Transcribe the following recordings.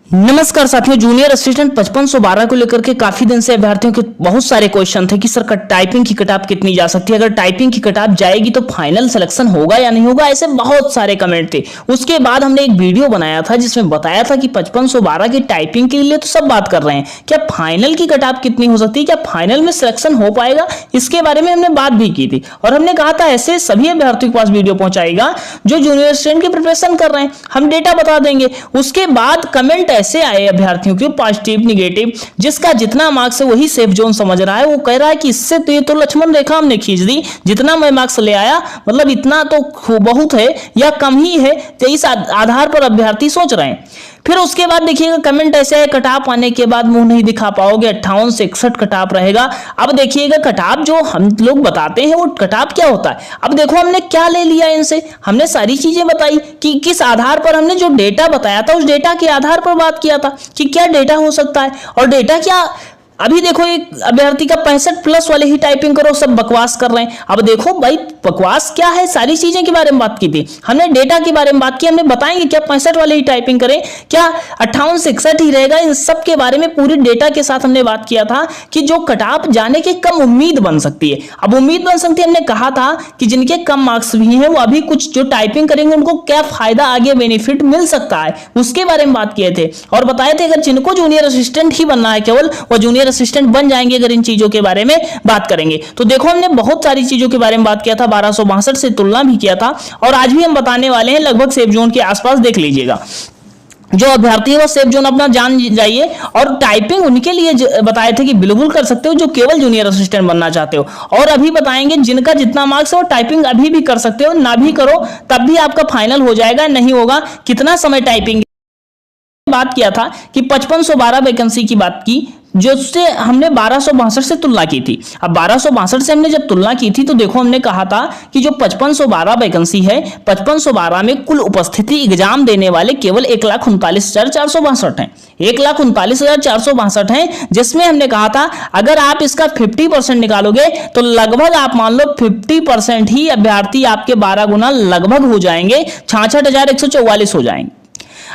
नमस्कार साथियों, junior assistant 5512 को लेकर के काफी दिन से अभ्यर्थियों के बहुत सारे क्वेश्चन थे कि सर टाइपिंग की कट ऑफ कितनी जा सकती है, अगर टाइपिंग की कट ऑफ जाएगी तो फाइनल सिलेक्शन होगा या नहीं होगा, ऐसे बहुत सारे कमेंट थे। उसके बाद हमने एक वीडियो बनाया था जिसमें बताया था कि 5512 की टाइपिंग के लिए तो सब बात कर रहे हैं, क्या फाइनल की कट ऑफ कितनी हो सकती है, क्या फाइनल में सिलेक्शन हो पाएगा, इसके बारे में हमने बात भी की थी। और हमने कहा था ऐसे सभी अभ्यर्थियों के पास वीडियो पहुंचाएगा जो जूनियर असिस्टेंट की प्रिपरेशन कर रहे हैं, हम डेटा बता देंगे। उसके बाद कमेंट ऐसे आए अभ्यर्थियों के पॉजिटिव निगेटिव, जिसका जितना मार्क्स है वही सेफ जोन समझ रहा है, वो कह रहा है कि इससे तो ये तो लक्ष्मण रेखा हमने खींच दी, जितना मैं मार्क्स ले आया मतलब इतना तो बहुत है या कम ही है, तो इस आधार पर अभ्यर्थी सोच रहे हैं। फिर उसके बाद देखिएगा कमेंट ऐसे है, कटाप आने के बाद मुंह नहीं दिखा पाओगे, 58 से 61 कटाप रहेगा। अब देखिएगा कटाप जो हम लोग बताते हैं वो कटाप क्या होता है। अब देखो हमने क्या ले लिया इनसे, हमने सारी चीजें बताई कि किस आधार पर, हमने जो डेटा बताया था उस डेटा के आधार पर बात किया था कि क्या डेटा हो सकता है। और डेटा क्या, अभी देखो एक अभ्यर्थी का 65+ वाले ही टाइपिंग करो, सब बकवास कर रहे हैं। अब देखो भाई बकवास क्या है, सारी चीजें के बारे में बात की थी हमने, डेटा के बारे में बात की, हमने बताएंगे क्या 65 वाले ही टाइपिंग करें, क्या 58 से 61 ही रहेगा, इन सब के बारे में पूरी डेटा के साथ हमने बात किया था कि जो कटाप जाने की कम उम्मीद बन सकती है। अब उम्मीद बन सकती है, हमने कहा था कि जिनके कम मार्क्स भी हैं वो अभी कुछ जो टाइपिंग करेंगे उनको क्या फायदा आगे बेनिफिट मिल सकता है, उसके बारे में बात किए थे। और बताए थे अगर जिनको जूनियर असिस्टेंट ही बनना है केवल वो जूनियर असिस्टेंट बन जाएंगे अगर इन चीजों के बारे में बात करेंगे। तो देखो हमने बहुत सारी चीजों के बारे में बात किया था, 1262 से तुलना भी किया था, और आज भी हम बताने वाले हैं लगभग सेफ जोन के आसपास। देख लीजिएगा जो अभ्यर्थी है वो सेफ जोन अपना जान जाइए। और टाइपिंग उनके लिए बताए थे कि बिल्कुल कर सकते हो जो केवल जूनियर असिस्टेंट बनना चाहते हो, और अभी बताएंगे जिनका जितना मार्क्स है वो टाइपिंग अभी भी कर सकते हो, ना भी करो तब भी आपका फाइनल हो जाएगा, नहीं होगा कितना समय टाइपिंग। बात किया था कि 5512 वैकेंसी की बात की जो से हमने 1262 से तुलना की थी। अब 1262 से हमने जब तुलना की थी तो देखो हमने कहा था कि जो 5512 वैकेंसी है, 5512 में कुल उपस्थिति एग्जाम देने वाले केवल 1,39,462 हैं, 1,39,462 हैं, जिसमें हमने कहा था अगर आप इसका 50% निकालोगे तो लगभग आप मान लो 50% ही अभ्यर्थी आपके 12 गुना लगभग हो जाएंगे, 66,144 हो जाएंगे।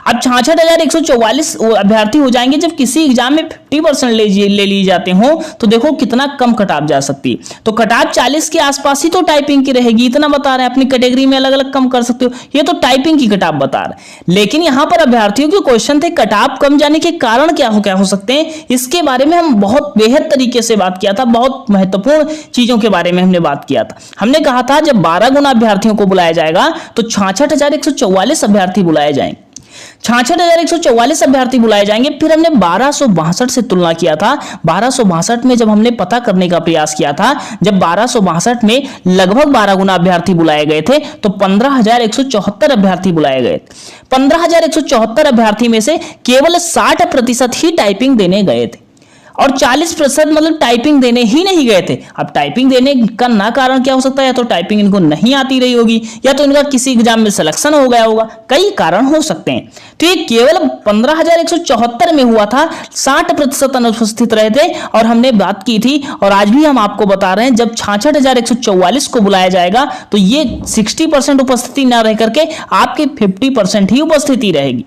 अब 66,144 अभ्यर्थी हो जाएंगे जब किसी एग्जाम में 50% ले लिए जाते हो, तो देखो कितना कम कटाप जा सकती है। तो कटाप 40 के आसपास ही तो टाइपिंग की रहेगी, इतना बता रहे हैं, अपनी कैटेगरी में अलग अलग कम कर सकते हो, ये तो टाइपिंग की कटाप बता रहे हैं। लेकिन यहां पर अभ्यर्थियों के क्वेश्चन थे कटाप कम जाने के कारण क्या हो सकते हैं, इसके बारे में हम बहुत बेहद तरीके से बात किया था, बहुत महत्वपूर्ण चीजों के बारे में हमने बात किया था। हमने कहा था जब 12 गुना अभ्यर्थियों को बुलाया जाएगा तो 66,144 अभ्यर्थी बुलाए जाएंगे, 66,144 अभ्यर्थी बुलाए जाएंगे। फिर हमने 1262 से तुलना किया था, 1262 में जब हमने पता करने का प्रयास किया था, जब 1262 में लगभग 12 गुना अभ्यर्थी बुलाए गए थे तो 15,174 अभ्यर्थी बुलाए गए। 15,174 अभ्यर्थी में से केवल 60% ही टाइपिंग देने गए थे और 40% मतलब टाइपिंग देने ही नहीं गए थे। अब टाइपिंग देने का ना कारण क्या हो सकता है, या तो टाइपिंग इनको नहीं आती रही होगी, या तो इनका किसी एग्जाम में सिलेक्शन हो गया होगा, कई कारण हो सकते हैं। तो ये केवल 15,174 में हुआ था, 60% अनुपस्थित रहे थे। और हमने बात की थी और आज भी हम आपको बता रहे हैं जब 66,144 को बुलाया जाएगा तो ये 60% उपस्थिति ना रह करके आपकी 50% ही उपस्थिति रहेगी।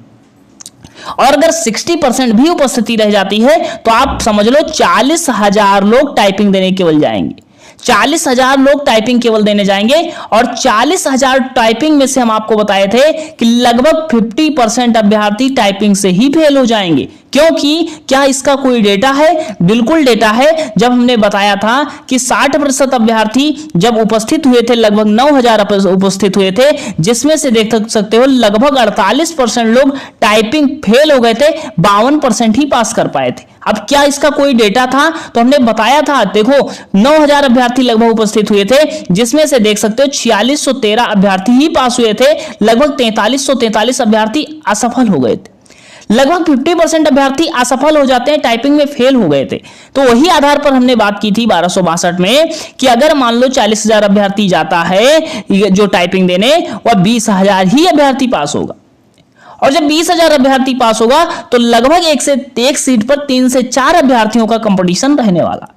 और अगर 60% भी उपस्थिति रह जाती है तो आप समझ लो 40,000 लोग टाइपिंग देने केवल जाएंगे, 40,000 लोग टाइपिंग केवल देने जाएंगे। और 40,000 टाइपिंग में से हम आपको बताए थे कि लगभग 50% अभ्यर्थी टाइपिंग से ही फेल हो जाएंगे। क्योंकि क्या इसका कोई डेटा है, बिल्कुल डेटा है। जब हमने बताया था कि 60% अभ्यर्थी जब उपस्थित हुए थे, लगभग 9,000 उपस्थित हुए थे, जिसमें से देख सकते हो लगभग 48% लोग टाइपिंग फेल हो गए थे, 52% ही पास कर पाए थे। अब क्या इसका कोई डेटा था, तो हमने बताया था, देखो 9,000 अभ्यर्थी लगभग उपस्थित हुए थे, जिसमें से देख सकते हो 4613 अभ्यर्थी ही पास हुए थे, लगभग 4343 अभ्यर्थी असफल हो गए थे। लगभग 50% अभ्यर्थी असफल हो जाते हैं, टाइपिंग में फेल हो गए थे। तो वही आधार पर हमने बात की थी 1262 में कि अगर मान लो 40,000 अभ्यर्थी जाता है जो टाइपिंग देने, वह 20,000 ही अभ्यर्थी पास होगा। और जब 20,000 अभ्यर्थी पास होगा तो लगभग एक सीट पर 3 से 4 अभ्यर्थियों का कंपटीशन रहने वाला।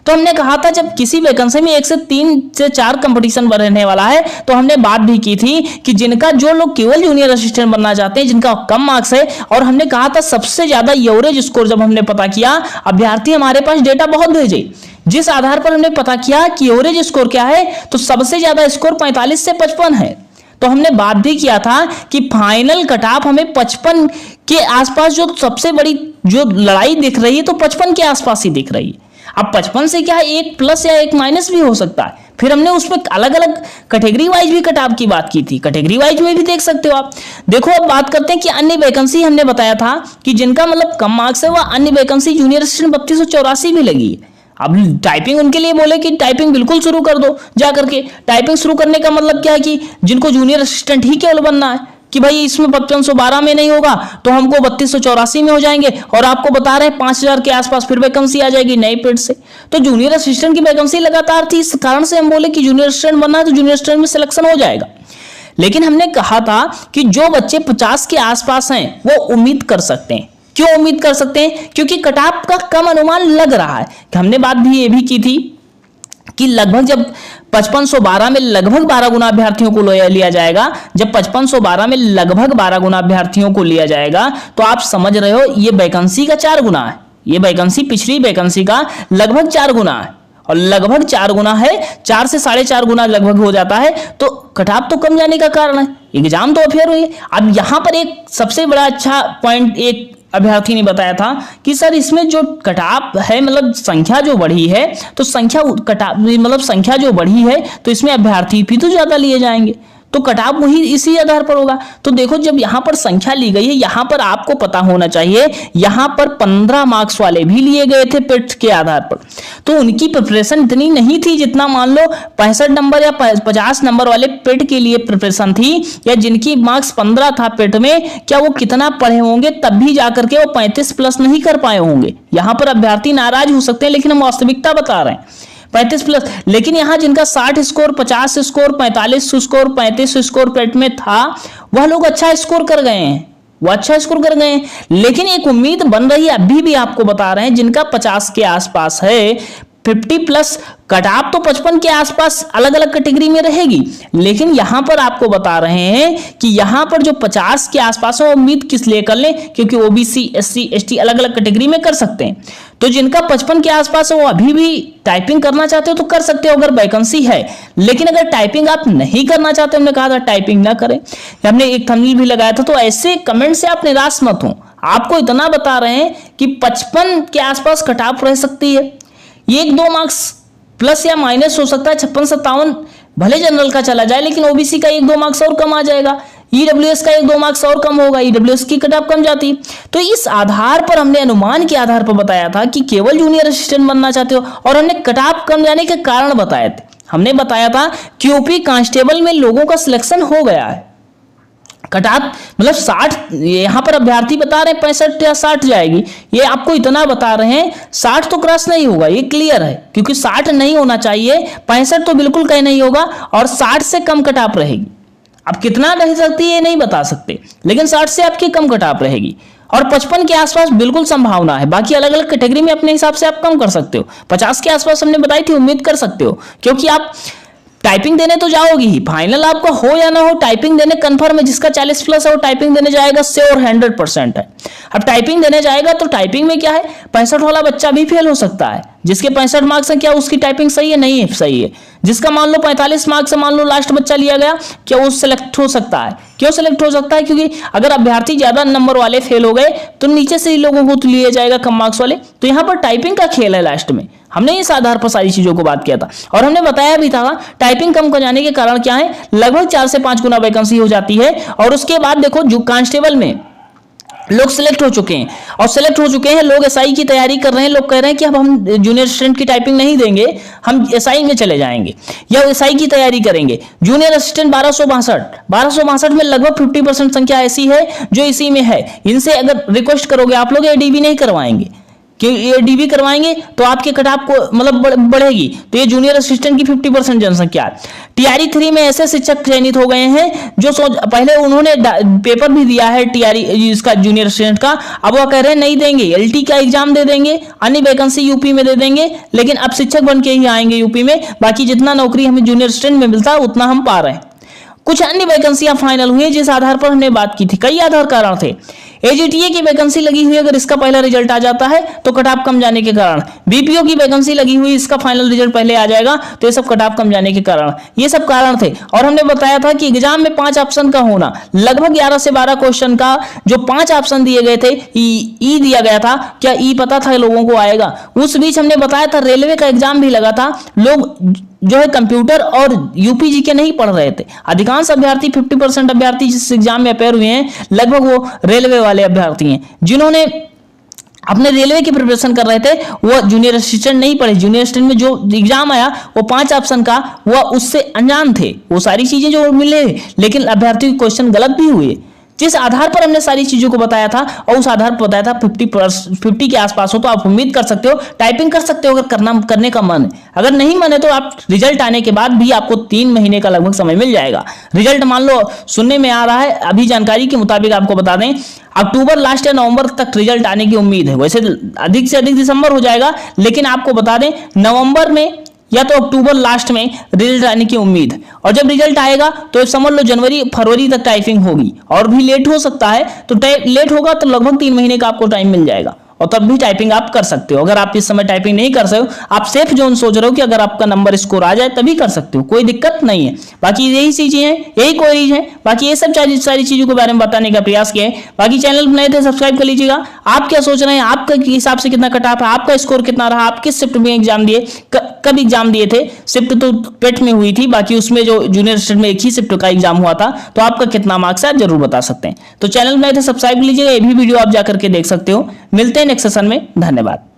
तो हमने कहा था जब किसी वैकेंसी में 1 से 3 से 4 कंपटीशन रहने वाला है तो हमने बात भी की थी कि जिनका जो लोग केवल जूनियर असिस्टेंट बनना चाहते हैं, जिनका कम मार्क्स है, और हमने कहा था सबसे ज्यादा एवरेज स्कोर जब हमने पता किया, अभ्यर्थी हमारे पास डेटा बहुत भेजे, जिस आधार पर हमने पता किया कि एवरेज स्कोर क्या है, तो सबसे ज्यादा स्कोर 45 से 55 है। तो हमने बात भी किया था कि फाइनल कट ऑफ हमें 55 के आसपास, जो सबसे बड़ी जो लड़ाई दिख रही है तो 55 के आसपास ही दिख रही है। अब 55 से क्या है, 1 प्लस या 1 माइनस भी हो सकता है। फिर हमने उसमें अलग अलग कैटेगरी वाइज भी कट ऑफ की बात की थी, कैटेगरी वाइज में भी देख सकते हो आप। देखो अब बात करते हैं कि अन्य वैकेंसी हमने बताया था कि जिनका मतलब कम मार्क्स है वह अन्य वैकेंसी जूनियर असिस्टेंट 3284 भी लगी है। अब टाइपिंग उनके लिए बोले कि टाइपिंग बिल्कुल शुरू कर दो जा करके। टाइपिंग शुरू करने का मतलब क्या है कि जिनको जूनियर असिस्टेंट ही केवल बनना है कि भाई इसमें 5512 में नहीं होगा तो हमको 3284 में हो जाएंगे, और आपको बता रहे हैं 5000 के आसपास फिर वैकेंसी आ जाएगी नई पेड से। तो जूनियर असिस्टेंट की वैकेंसी लगातार थी, इस कारण से हम बोले कि जूनियर असिस्टेंट बनना है तो जूनियर असिस्टेंट में सिलेक्शन हो जाएगा। लेकिन हमने कहा था कि जो बच्चे 50 के आसपास हैं वो उम्मीद कर सकते हैं। क्यों उम्मीद कर सकते हैं? क्योंकि कट ऑफ का कम अनुमान लग रहा है। हमने बात भी ये भी की थी कि लगभग जब 5512 में लगभग 12 गुना अभ्यर्थियों को लिया जाएगा, जब 5512 में लगभग 12 गुना अभ्यर्थियों को लिया जाएगा तो आप समझ रहे हो ये वैकेंसी का 4 गुना है। ये वैकेंसी पिछली वैकेंसी का लगभग 4 गुना है, और लगभग 4 गुना है, 4 से 4.5 गुना लगभग हो जाता है, तो कट ऑफ तो कम जाने का कारण है। एग्जाम तो अफेयर हुई। अब यहां पर एक सबसे बड़ा अच्छा पॉइंट एक अभ्यर्थी ने बताया था कि सर इसमें जो कट ऑफ है, मतलब संख्या जो बढ़ी है, तो संख्या कट ऑफ मतलब संख्या जो बढ़ी है तो इसमें अभ्यर्थी भी तो ज्यादा लिए जाएंगे, तो कट ऑफ वही इसी आधार पर होगा। तो देखो जब यहाँ पर संख्या ली गई है, यहाँ पर आपको पता होना चाहिए यहाँ पर 15 मार्क्स वाले भी लिए गए थे पेट के आधार पर, तो उनकी प्रिपरेशन इतनी नहीं थी जितना मान लो 65 नंबर या 50 नंबर वाले पेट के लिए प्रिपरेशन थी, या जिनकी मार्क्स 15 था पेट में, क्या वो कितना पढ़े होंगे तब भी जाकर के वो 35 प्लस नहीं कर पाए होंगे। यहाँ पर अभ्यर्थी नाराज हो सकते हैं, लेकिन हम वास्तविकता बता रहे हैं 35 प्लस। लेकिन यहां जिनका 60 स्कोर, 50 स्कोर, 45 स्कोर, 35 स्कोर पेट में था, वह लोग अच्छा स्कोर कर गए हैं, वो अच्छा स्कोर कर गए हैं। लेकिन एक उम्मीद बन रही है, अभी भी आपको बता रहे हैं, जिनका 50 के आसपास है, 50 प्लस कट ऑफ तो 55 के आसपास अलग अलग कैटेगरी में रहेगी, लेकिन यहां पर आपको बता रहे हैं कि यहां पर जो 50 के आसपास है उम्मीद किस लिए कर लें, क्योंकि ओबीसी, एससी, एसटी अलग अलग कैटेगरी में कर सकते हैं। तो जिनका 55 के आसपास है वो अभी भी टाइपिंग करना चाहते हो तो कर सकते हो अगर वैकेंसी है। लेकिन अगर टाइपिंग आप नहीं करना चाहते, हमने कहा था टाइपिंग ना करें, हमने एक थंबनेल भी लगाया था, तो ऐसे कमेंट से आप निराश मत हो। आपको इतना बता रहे हैं कि 55 के आसपास कट ऑफ रह सकती है, 1-2 मार्क्स प्लस या माइनस हो सकता है, 56-57 भले जनरल का चला जाए, लेकिन ओबीसी का 1-2 मार्क्स और कम आ जाएगा, ईडब्ल्यूएस का 1-2 मार्क्स और कम होगा, ईडब्ल्यूएस की कट ऑफ कम जाती। तो इस आधार पर हमने अनुमान के आधार पर बताया था कि केवल जूनियर असिस्टेंट बनना चाहते हो, और हमने कट ऑफ कम जाने के कारण बताए थे। हमने बताया था कि यूपी कांस्टेबल में लोगों का सिलेक्शन हो गया है, कट ऑफ मतलब 60, यहाँ पर अभ्यर्थी बता रहे हैं 65 या 60 जाएगी, ये आपको इतना बता रहे हैं 60 तो क्रॉस नहीं होगा, ये क्लियर है, क्योंकि 60 नहीं होना चाहिए, 65 तो बिल्कुल कहीं नहीं होगा, और 60 से कम कट ऑफ रहेगी। अब कितना रह सकती है ये नहीं बता सकते, लेकिन 60 से आपकी कम कट ऑफ रहेगी, और 55 के आसपास बिल्कुल संभावना है। बाकी अलग अलग कैटेगरी में अपने हिसाब से आप कम कर सकते हो। 50 के आसपास हमने बताई थी, उम्मीद कर सकते हो, क्योंकि आप टाइपिंग देने तो जाओगी ही, फाइनल आपका हो या ना हो, टाइपिंग देने कंफर्म है। जिसका 40 प्लस है वो टाइपिंग देने जाएगा, श्योर 100% है। अब टाइपिंग देने जाएगा तो टाइपिंग में क्या है, 65 वाला बच्चा भी फेल हो सकता है। जिसके 65 मार्क्स है, क्या उसकी टाइपिंग सही है? नहीं है, सही है। जिसका मान लो 45 मार्क्स से मान लो लास्ट बच्चा लिया गया, क्या वो सिलेक्ट हो सकता है? क्यों सिलेक्ट हो सकता है? क्योंकि अगर अभ्यर्थी ज्यादा नंबर वाले फेल हो गए तो नीचे से ही लोगों को तो लिया जाएगा कम मार्क्स वाले। तो यहाँ पर टाइपिंग का खेल है लास्ट में। हमने इस आधार पर सारी चीजों को बात किया था, और हमने बताया भी था टाइपिंग कम कर जाने के कारण क्या है, लगभग 4 से 5 गुना वैकेंसी हो जाती है। और उसके बाद देखो जो कांस्टेबल में लोग सिलेक्ट हो चुके हैं, और सिलेक्ट हो चुके हैं लोग एसआई की तैयारी कर रहे हैं, लोग कह रहे हैं कि अब हम जूनियर असिस्टेंट की टाइपिंग नहीं देंगे, हम एसआई में चले जाएंगे या एसआई की तैयारी करेंगे। जूनियर असिस्टेंट 1262 में लगभग 50% संख्या ऐसी है जो इसी में है। इनसे अगर रिक्वेस्ट करोगे आप लोग एडीबी नहीं करवाएंगे, कि ये डीबी करवाएंगे तो आपके कट ऑफ को मतलब बढ़ेगी। तो ये जूनियर असिस्टेंट की 50% जनसंख्या है। टीआरई 3 में ऐसे शिक्षक चयनित हो गए हैं जो पहले उन्होंने पेपर भी दिया है टीआरई इसका जूनियर असिस्टेंट का, अब वो कह रहे हैं नहीं देंगे, एलटी का एग्जाम दे देंगे, अन्य वैकेंसी यूपी में दे देंगे, लेकिन अब शिक्षक बन के ही आएंगे यूपी में। बाकी जितना नौकरी हमें जूनियर असिस्टेंट में मिलता है उतना हम पा रहे हैं। कुछ अन्य वैकेंसियां फाइनल हुई जिस आधार पर हमने बात की थी। कई आधार कारण थे। एजीटीए की वैकेंसी लगी हुई, अगर इसका पहला रिजल्ट आ जाता है तो कट ऑफ कम जाने के कारण। बीपीओ की वैकेंसी लगी हुई, इसका फाइनल रिजल्ट पहले आ जाएगा तो ये सब कट ऑफ कम जाने के कारण, ये सब कारण थे। और हमने बताया था कि एग्जाम में 5 ऑप्शन का होना, लगभग 11 से 12 क्वेश्चन का जो 5 ऑप्शन दिए गए थे, ई दिया गया था। क्या ई पता था लोगों को आएगा? उस बीच हमने बताया था रेलवे का एग्जाम भी लगा था, लोग जो है कंप्यूटर और यूपीजी के नहीं पढ़ रहे थे। अधिकांश अभ्यर्थी 50% अभ्यर्थी जिस एग्जाम में अपेयर हुए हैं लगभग वो रेलवे वाले अभ्यर्थी हैं, जिन्होंने अपने रेलवे की प्रिपरेशन कर रहे थे, वो जूनियर असिस्टेंट नहीं पढ़े। जूनियर असिस्टेंट में जो एग्जाम आया वो 5 ऑप्शन का, वो उससे अनजान थे। वो सारी चीजें जो मिले, लेकिन अभ्यर्थियों के क्वेश्चन गलत भी हुए। जिस आधार पर हमने सारी चीजों को बताया था और उस आधार पर बताया था 50 के आसपास हो तो आप उम्मीद कर सकते हो, टाइपिंग कर सकते हो अगर करने का मन है। अगर नहीं मन है तो आप रिजल्ट आने के बाद भी आपको 3 महीने का लगभग समय मिल जाएगा। रिजल्ट मान लो सुनने में आ रहा है, अभी जानकारी के मुताबिक आपको बता दें अक्टूबर लास्ट या नवंबर तक रिजल्ट आने की उम्मीद है। वैसे अधिक से अधिक दिसंबर हो जाएगा, लेकिन आपको बता दें नवंबर में या तो अक्टूबर लास्ट में रिजल्ट आने की उम्मीद। और जब रिजल्ट आएगा तो समझ लो जनवरी फरवरी तक टाइपिंग होगी, और भी लेट हो सकता है। तो लेट होगा तो लगभग 3 महीने का आपको टाइम मिल जाएगा, और तब भी टाइपिंग आप कर सकते हो। अगर आप इस समय टाइपिंग नहीं कर सकते हो, आप सेफ जोन सोच रहे हो कि अगर आपका नंबर स्कोर आ जाए तभी कर सकते हो, कोई दिक्कत नहीं है। बाकी यही चीजें हैं, यही क्वेरीज है। बाकी ये सब सारी चीजों के बारे में बताने का प्रयास किया है। बाकी चैनल नए थे सब्सक्राइब कर लीजिएगा। आप क्या सोच रहे हैं, आपके हिसाब से कितना कट ऑफ है, आपका स्कोर कितना रहा, आप किस शिफ्ट में एग्जाम दिए, कब एग्जाम दिए थे? शिफ्ट तो पेट में हुई थी, बाकी उसमें जो जूनियर असिस्टेंट में एक ही शिफ्ट का एग्जाम हुआ था, तो आपका कितना मार्क्स है जरूर बता सकते हैं। तो चैनल नए थे सब्सक्राइब कर लीजिएगा, ये भी वीडियो आप जाकर के देख सकते हो। मिलते हैं नेक्स्ट सेशन में, धन्यवाद।